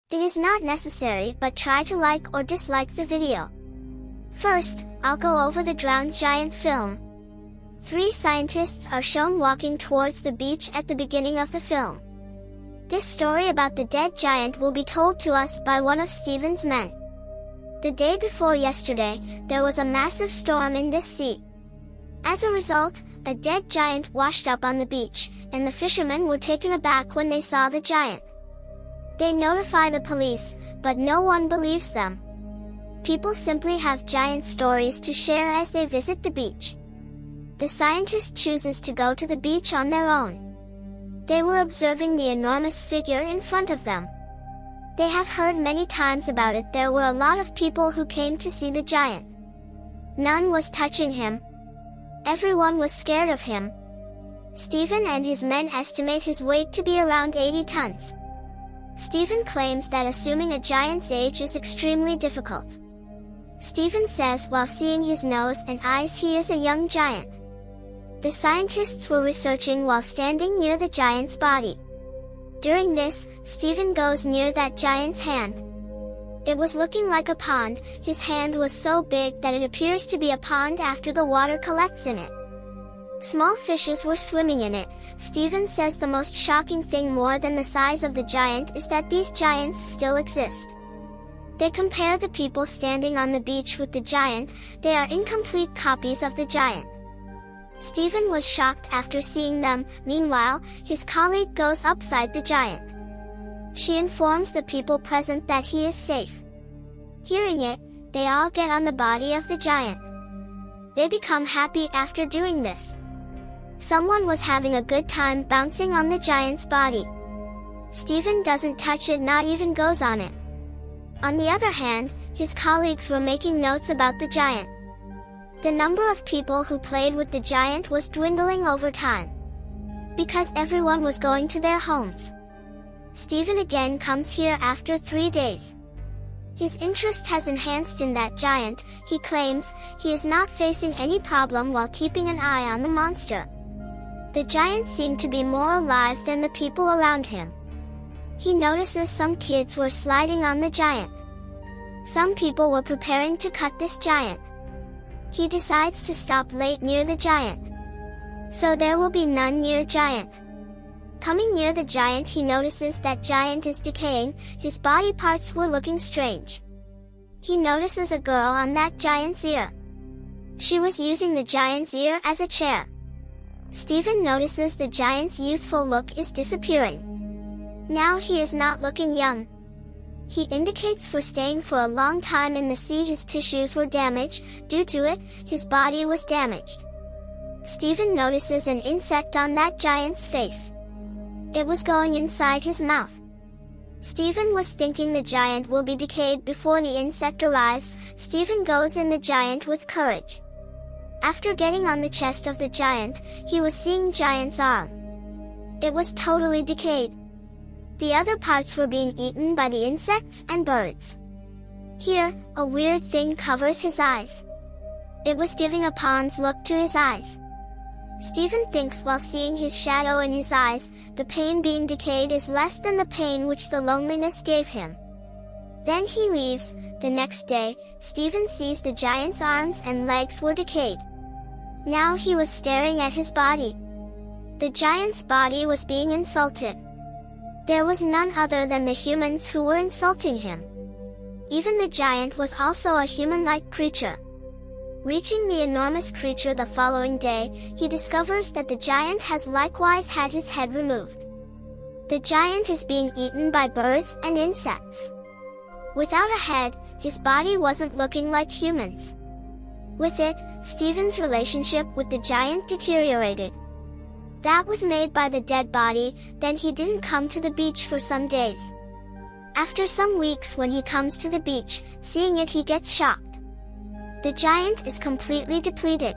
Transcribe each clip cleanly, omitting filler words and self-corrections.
It is not necessary, but try to like or dislike the video. First, I'll go over the Drowned Giant film. 3 scientists are shown walking towards the beach at the beginning of the film. This story about the dead giant will be told to us by one of Stephen's men. The day before yesterday, there was a massive storm in this sea. As a result, a dead giant washed up on the beach, and the fishermen were taken aback when they saw the giant. They notify the police, but no one believes them. People simply have giant stories to share as they visit the beach. The scientist chooses to go to the beach on their own. They were observing the enormous figure in front of them. They have heard many times about it. There were a lot of people who came to see the giant. None was touching him. Everyone was scared of him. Stephen and his men estimate his weight to be around 80 tons. Stephen claims that assuming a giant's age is extremely difficult. Stephen says while seeing his nose and eyes he is a young giant. The scientists were researching while standing near the giant's body. During this, Stephen goes near that giant's hand. It was looking like a pond. His hand was so big that it appears to be a pond after the water collects in it. Small fishes were swimming in it. Stephen says the most shocking thing more than the size of the giant is that these giants still exist. They compare the people standing on the beach with the giant. They are incomplete copies of the giant. Stephen was shocked after seeing them. Meanwhile, his colleague goes upside the giant. She informs the people present that he is safe. Hearing it, they all get on the body of the giant. They become happy after doing this. Someone was having a good time bouncing on the giant's body. Stephen doesn't touch it, not even goes on it. On the other hand, his colleagues were making notes about the giant. The number of people who played with the giant was dwindling over time, because everyone was going to their homes. Stephen again comes here after 3 days. His interest has enhanced in that giant. He claims he is not facing any problem while keeping an eye on the monster. The giant seemed to be more alive than the people around him. He notices some kids were sliding on the giant. Some people were preparing to cut this giant. He decides to stop late near the giant, so there will be none near giant. Coming near the giant, he notices that giant is decaying. His body parts were looking strange. He notices a girl on that giant's ear. She was using the giant's ear as a chair. Stephen notices the giant's youthful look is disappearing. Now he is not looking young. He indicates for staying for a long time in the sea. His tissues were damaged. Due to it, his body was damaged. Stephen notices an insect on that giant's face. It was going inside his mouth. Stephen was thinking the giant will be decayed before the insect arrives. Stephen goes in the giant with courage. After getting on the chest of the giant, he was seeing giant's arm. It was totally decayed. The other parts were being eaten by the insects and birds. Here, a weird thing covers his eyes. It was giving a pond's look to his eyes. Stephen thinks while seeing his shadow in his eyes, the pain being decayed is less than the pain which the loneliness gave him. Then he leaves. The next day, Stephen sees the giant's arms and legs were decayed. Now he was staring at his body. The giant's body was being insulted. There was none other than the humans who were insulting him. Even the giant was also a human-like creature. Reaching the enormous creature the following day, he discovers that the giant has likewise had his head removed. The giant is being eaten by birds and insects. Without a head, his body wasn't looking like humans. With it, Stephen's relationship with the giant deteriorated. That was made by the dead body. Then he didn't come to the beach for some days. After some weeks, when he comes to the beach, seeing it, he gets shocked. The giant is completely depleted.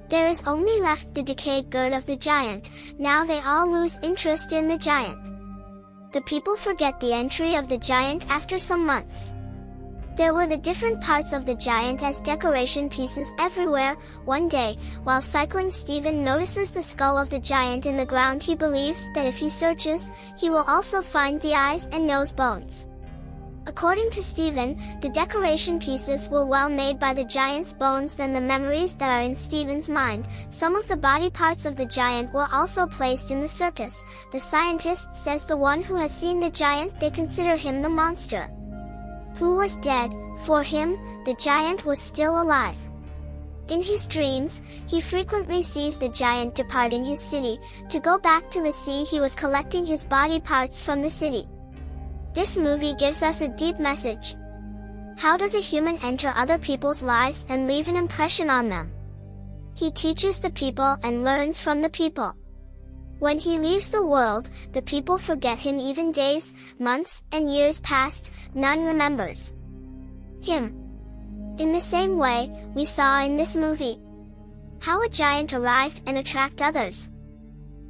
There is only left the decayed gird of the giant. Now they all lose interest in the giant. The people forget the entry of the giant after some months. There were the different parts of the giant as decoration pieces everywhere. One day, while cycling, Stephen notices the skull of the giant in the ground. He believes that if he searches, he will also find the eyes and nose bones. According to Steven, the decoration pieces were well made by the giant's bones than the memories that are in Steven's mind. Some of the body parts of the giant were also placed in the circus. The scientist says the one who has seen the giant, they consider him the monster who was dead. For him, the giant was still alive. In his dreams, he frequently sees the giant departing his city. To go back to the sea, he was collecting his body parts from the city. This movie gives us a deep message. How does a human enter other people's lives and leave an impression on them? He teaches the people and learns from the people. When he leaves the world, the people forget him. Even days, months, and years passed, none remembers him. In the same way, we saw in this movie how a giant arrived and attracted others.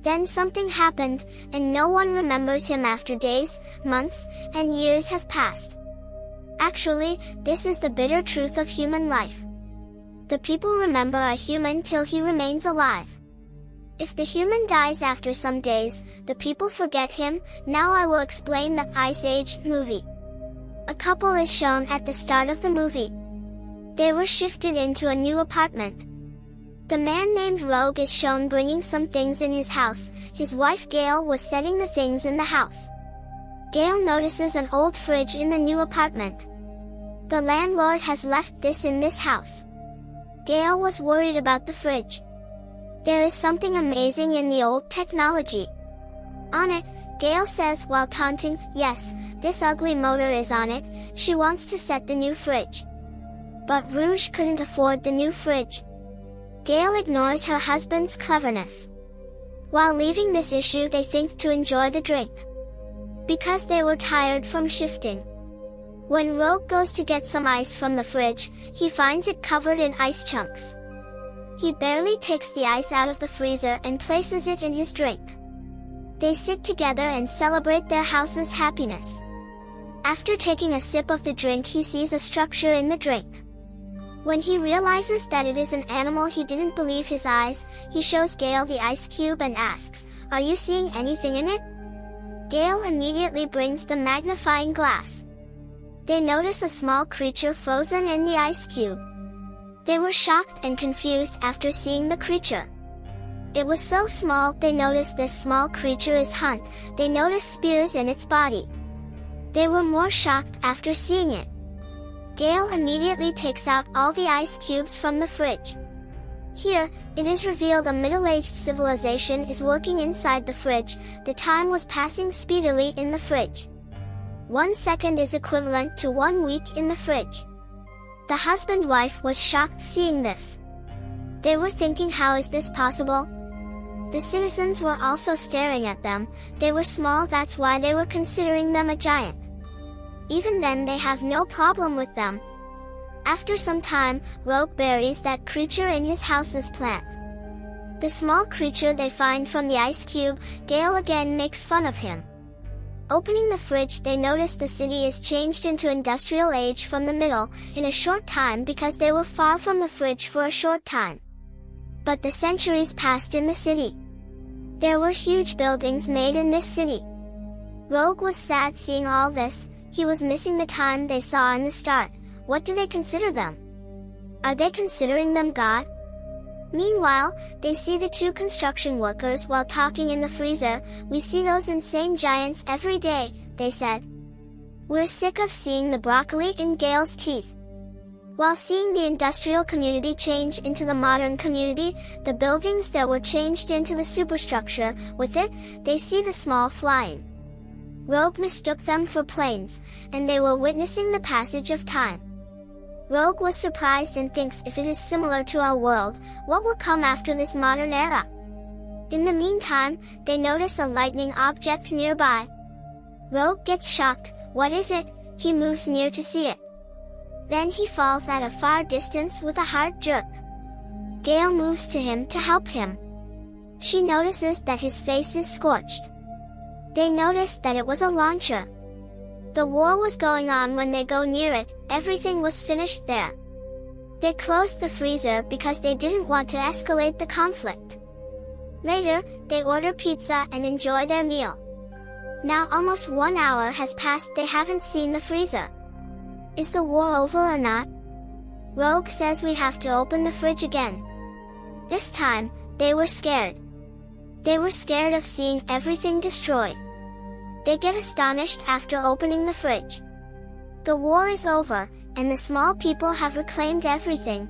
Then something happened, and no one remembers him after days, months, and years have passed. Actually, this is the bitter truth of human life. The people remember a human till he remains alive. If the human dies after some days, the people forget him. Now I will explain the Ice Age movie. A couple is shown at the start of the movie. They were shifted into a new apartment. The man named Rogue is shown bringing some things in his house. His wife Gail was setting the things in the house. Gail notices an old fridge in the new apartment. The landlord has left this in this house. Gail was worried about the fridge. There is something amazing in the old technology on it, Gail says while taunting. Yes, this ugly motor is on it. She wants to set the new fridge. But Rouge couldn't afford the new fridge. Gail ignores her husband's cleverness. While leaving this issue, they think to enjoy the drink, because they were tired from shifting. When Rogue goes to get some ice from the fridge, he finds it covered in ice chunks. He barely takes the ice out of the freezer and places it in his drink. They sit together and celebrate their house's happiness. After taking a sip of the drink, he sees a structure in the drink. When he realizes that it is an animal, he didn't believe his eyes. He shows Gail the ice cube and asks, "Are you seeing anything in it?" Gail immediately brings the magnifying glass. They notice a small creature frozen in the ice cube. They were shocked and confused after seeing the creature. It was so small. They noticed this small creature is Hunt. They noticed spears in its body. They were more shocked after seeing it. Gail immediately takes out all the ice cubes from the fridge. Here, it is revealed a middle-aged civilization is working inside the fridge. The time was passing speedily in the fridge. 1 second is equivalent to 1 week in the fridge. The husband-wife was shocked seeing this. They were thinking, how is this possible? The citizens were also staring at them. They were small, that's why they were considering them a giant. Even then they have no problem with them. After some time, Rogue buries that creature in his house's plant. The small creature they find from the ice cube, Gail again makes fun of him. Opening the fridge, they notice the city is changed into industrial age from the middle, in a short time, because they were far from the fridge for a short time. But the centuries passed in the city. There were huge buildings made in this city. Rogue was sad seeing all this. He was missing the time they saw in the start. What do they consider them? Are they considering them God? Meanwhile, they see the 2 construction workers while talking in the freezer. "We see those insane giants every day," they said. "We're sick of seeing the broccoli in Gail's teeth." While seeing the industrial community change into the modern community, the buildings that were changed into the superstructure, with it, they see the small flying. Rogue mistook them for planes, and they were witnessing the passage of time. Rogue was surprised and thinks, if it is similar to our world, what will come after this modern era? In the meantime, they notice a lightning object nearby. Rogue gets shocked. What is it? He moves near to see it. Then he falls at a far distance with a hard jerk. Gail moves to him to help him. She notices that his face is scorched. They notice that it was a launcher. The war was going on when they go near it. Everything was finished there. They closed the freezer because they didn't want to escalate the conflict. Later, they order pizza and enjoy their meal. Now almost 1 hour has passed, they haven't seen the freezer. Is the war over or not? Rogue says we have to open the fridge again. This time, they were scared. They were scared of seeing everything destroyed. They get astonished after opening the fridge. The war is over, and the small people have reclaimed everything.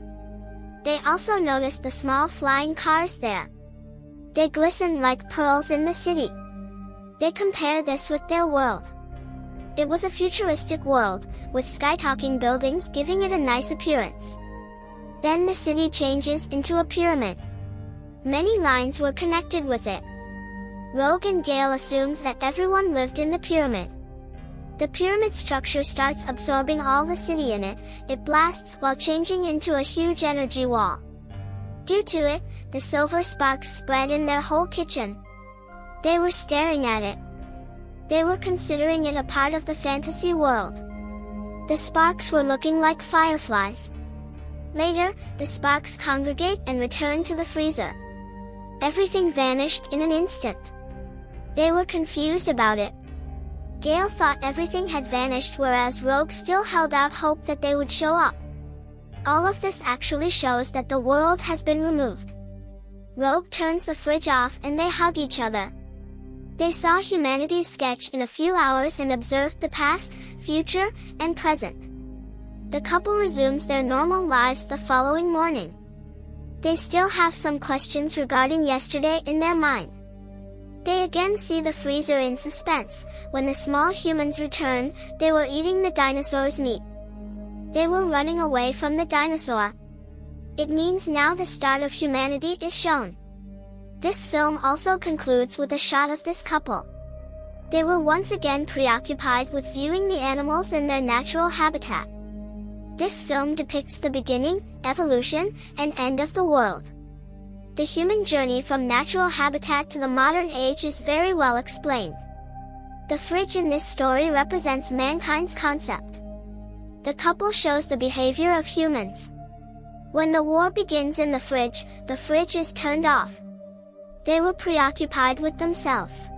They also noticed the small flying cars there. They glistened like pearls in the city. They compare this with their world. It was a futuristic world, with sky-talking buildings giving it a nice appearance. Then the city changes into a pyramid. Many lines were connected with it. Rogue and Gale assumed that everyone lived in the pyramid. The pyramid structure starts absorbing all the city in it. It blasts while changing into a huge energy wall. Due to it, the silver sparks spread in their whole kitchen. They were staring at it. They were considering it a part of the fantasy world. The sparks were looking like fireflies. Later, the sparks congregate and return to the freezer. Everything vanished in an instant. They were confused about it. Gale thought everything had vanished, whereas Rogue still held out hope that they would show up. All of this actually shows that the world has been removed. Rogue turns the fridge off and they hug each other. They saw humanity's sketch in a few hours and observed the past, future, and present. The couple resumes their normal lives the following morning. They still have some questions regarding yesterday in their mind. They again see the freezer in suspense. When the small humans return, they were eating the dinosaur's meat. They were running away from the dinosaur. It means now the start of humanity is shown. This film also concludes with a shot of this couple. They were once again preoccupied with viewing the animals in their natural habitat. This film depicts the beginning, evolution, and end of the world. The human journey from natural habitat to the modern age is very well explained. The fridge in this story represents mankind's concept. The couple shows the behavior of humans. When the war begins in the fridge is turned off. They were preoccupied with themselves.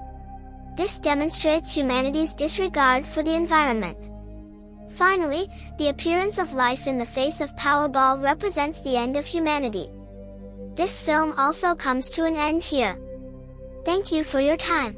This demonstrates humanity's disregard for the environment. Finally, the appearance of life in the face of Powerball represents the end of humanity. This film also comes to an end here. Thank you for your time.